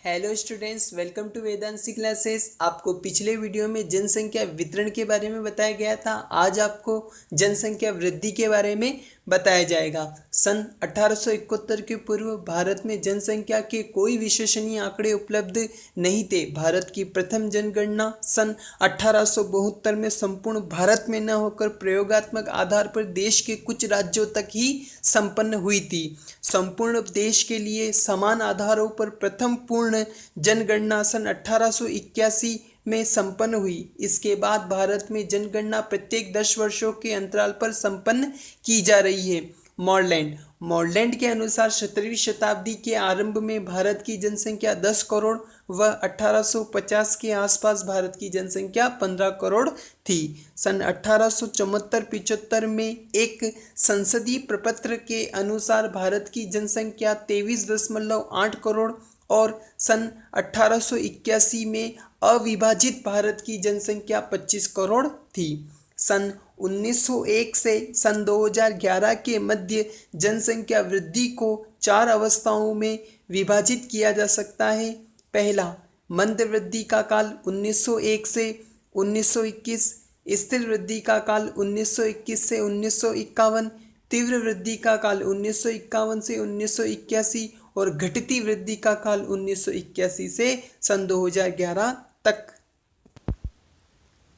Hello students, welcome to Vedanshi classes. आपको पिछले video में जनसंख्या वितरण के बारे में बताया गया था। आज आपको जनसंख्या वृद्धि के बारे में बताया जाएगा। सन 1871 के पूर्व भारत में जनसंख्या के कोई विश्वसनीय आंकड़े उपलब्ध नहीं थे। भारत की प्रथम जनगणना सन 1872 में संपूर्ण भारत में न होकर प्रयोगात्मक आधार पर देश के कुछ राज्यों तक ही संपन्न हुई थी। संपूर्ण देश के लिए समान आधारों पर प्रथम पूर्ण जनगणना सन 1881 में संपन्न हुई। इसके बाद भारत में जनगणना प्रत्येक 10 वर्षों के अंतराल पर संपन्न की जा रही है। मॉडलैंड के अनुसार 17वीं शताब्दी के आरंभ में भारत की जनसंख्या 10 करोड़ व 1850 के आसपास भारत की जनसंख्या 15 करोड़ थी। सन 1874-75 में एक संसदीय प्रपत्र के अनुसार भारत की जनसंख्या 23.8 करोड़ और सन 1881 में अविभाजित भारत की जनसंख्या 25 करोड़ थी। सन 1901 से सन 2011 के मध्य जनसंख्या वृद्धि को 4 अवस्थाओं में विभाजित किया जा सकता है। पहला, मंद वृद्धि का काल 1901 से 1921, स्थिर वृद्धि का काल 1921 से 1951, तीव्र वृद्धि का काल 1951 से 1981 और घटती वृद्धि का काल 1981 से सन 2011 तक।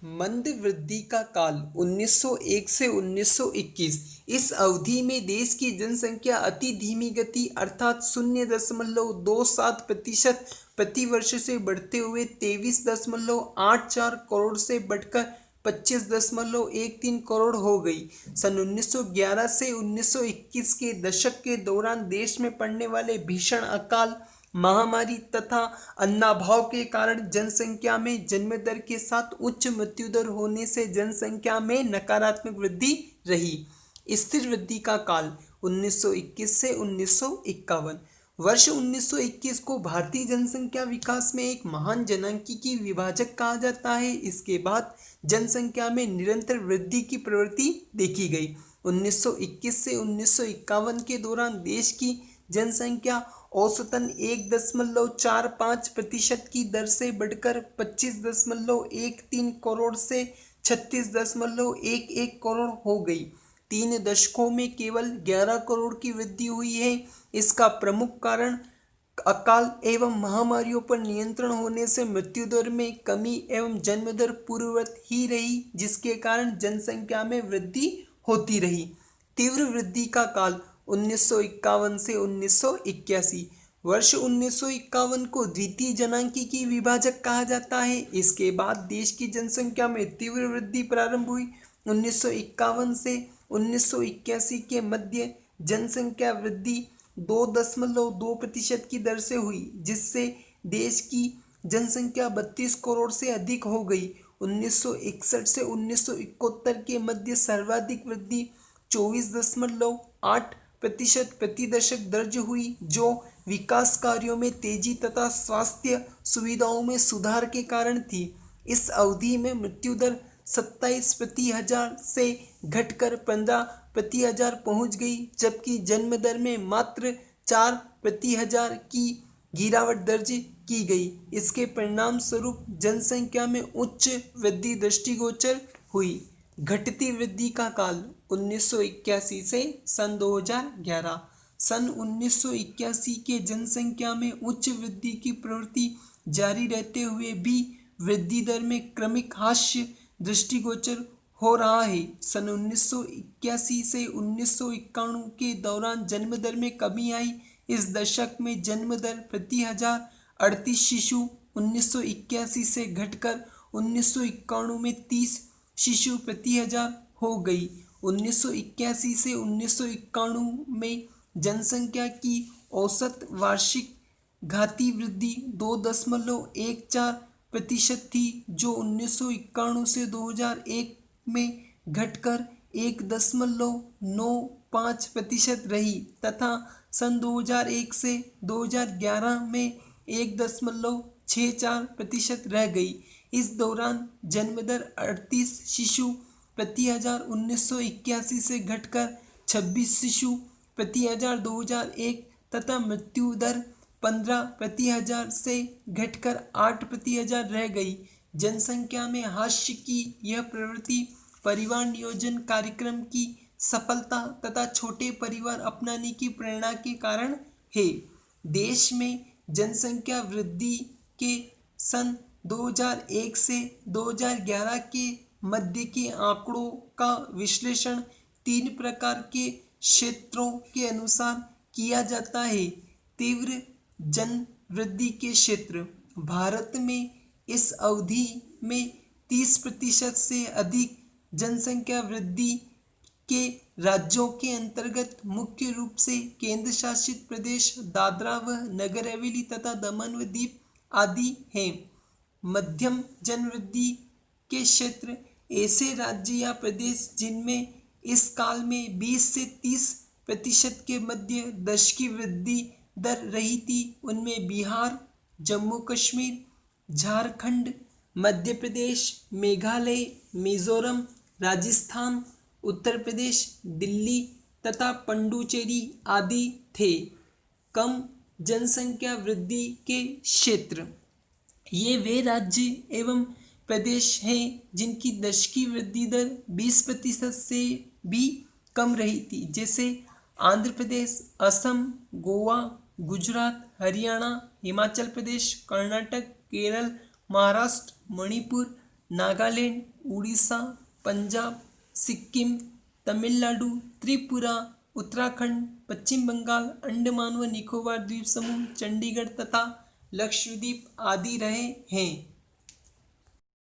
मंद वृद्धि का काल 1901 से 1921, इस अवधि में देश की जनसंख्या अति धीमी गति अर्थात 0.27% प्रति वर्ष से बढ़ते हुए 23.84 करोड़ से बढ़कर 25.13 करोड़ हो गई। सन 1911 से 1921 के दशक के दौरान देश में पड़ने वाले भीषण अकाल, महामारी तथा अन्नाभाव के कारण जनसंख्या में जन्म दर के साथ उच्च मृत्यु दर होने से जनसंख्या में नकारात्मक वृद्धि रही। स्थिर वृद्धि का काल 1921 से 1951। वर्ष 1921 को भारतीय जनसंख्या विकास में एक महान जनांकीय विभाजक कहा जाता है। इसके बाद जनसंख्या में निरंतर वृद्धि की प्रवृत्ति देखी गई। 1921 से 1951 के दौरान देश की जनसंख्या औसतन 1.45% की दर से बढ़कर 25.13 करोड़ से 36.11 करोड़ हो गई। 3 दशकों में केवल 11 करोड़ की वृद्धि हुई है। इसका प्रमुख कारण अकाल एवं महामारियों पर नियंत्रण होने से मृत्यु दर में कमी एवं जन्म दर पूर्ववत ही रही, जिसके कारण जनसंख्या में वृद्धि होती रही। तीव्र वृद्धि का काल 1951 से 1981। वर्ष 1951 को द्वितीय जनांकीय विभाजक कहा जाता है। इसके बाद देश की जनसंख्या में तीव्र वृद्धि प्रारंभ हुई। 1951 से 1981 के मध्य जनसंख्या वृद्धि 2.2% की दर से हुई, जिससे देश की जनसंख्या 32 करोड़ से अधिक हो गई। 1961 से 1971 के मध्य सर्वाधिक वृद्धि 24.8% प्रति दशक दर्ज हुई, जो विकास कार्यों में तेजी तथा स्वास्थ्य सुविधाओं में सुधार के कारण थी। इस अवधि में मृत्यु दर 27 प्रति हजार से घटकर 15 प्रति हजार पहुंच गई, जबकि जन्म दर में मात्र 4 प्रति हजार की गिरावट दर्ज की गई। इसके परिणाम स्वरूप जनसंख्या में उच्च वृद्धि दृष्टिगोचर हुई। घटती वृद्धि का काल 1981 से सन 2011। सन 1981 के जनसंख्या में उच्च वृद्धि की प्रवृत्ति जारी रहते हुए भी वृद्धि दर में क्रमिक ह्रास दृष्टिगोचर हो रहा है। सन 1981 से 1991 के दौरान जन्म दर में कमी आई। इस दशक में जन्म दर प्रति हजार 38 शिशु 1981 से घटकर 1991 में 30 शिशु प्रति हजार हो गई। 1981 से 1991 में जनसंख्या की औसत वार्षिक घातीय वृद्धि 2.14% थी, जो 1991 से 2001 में घटकर 1.95% रही तथा सन 2001 से 2011 में 1.64% रह गई। इस दौरान जन्म दर 38 शिशु प्रति हजार 1981 से घटकर 26 शिशु प्रति हजार 2001 तथा मृत्यु दर 15 प्रति हजार से घटकर 8 प्रति हजार रह गई। जनसंख्या में हास्य की यह प्रवृत्ति परिवार नियोजन कार्यक्रम की सफलता तथा छोटे परिवार अपनाने की प्रेरणा के कारण है। देश में जनसंख्या वृद्धि के सन 2001 से 2011 के मध्य के आंकड़ों का विश्लेषण 3 प्रकार के क्षेत्रों के अनुसार किया जाता है। तीव्र जन वृद्धि के क्षेत्र भारत में इस अवधि में 30% से अधिक जनसंख्या वृद्धि के राज्यों के अंतर्गत मुख्य रूप से केंद्र शासित प्रदेश दादरा व नगर हवेली तथा दमन व दीव आदि हैं। मध्यम जनवृद्धि के क्षेत्र ऐसे राज्य या प्रदेश जिनमें इस काल में 20 से 30% के मध्य दश की वृद्धि दर रही थी। उनमें बिहार, जम्मू कश्मीर, झारखंड, मध्य प्रदेश, मेघालय, मिजोरम, राजस्थान, उत्तर प्रदेश, दिल्ली तथा पुडुचेरी आदि थे। कम जनसंख्या वृद्धि के क्षेत्र ये वे राज्य एवं प्रदेश हैं जिनकी दशकी वृद्धि दर 20% से भी कम रही थी, जैसे आंध्र प्रदेश, असम, गोवा, गुजरात, हरियाणा, हिमाचल प्रदेश, कर्नाटक, केरल, महाराष्ट्र, मणिपुर, नागालैंड, उड़ीसा, पंजाब, सिक्किम, तमिलनाडु, त्रिपुरा, उत्तराखंड, पश्चिम बंगाल, अंडमान व निकोबार द्वीप समूह, चंडीगढ़ तथा लक्षद्वीप आदि रहे हैं।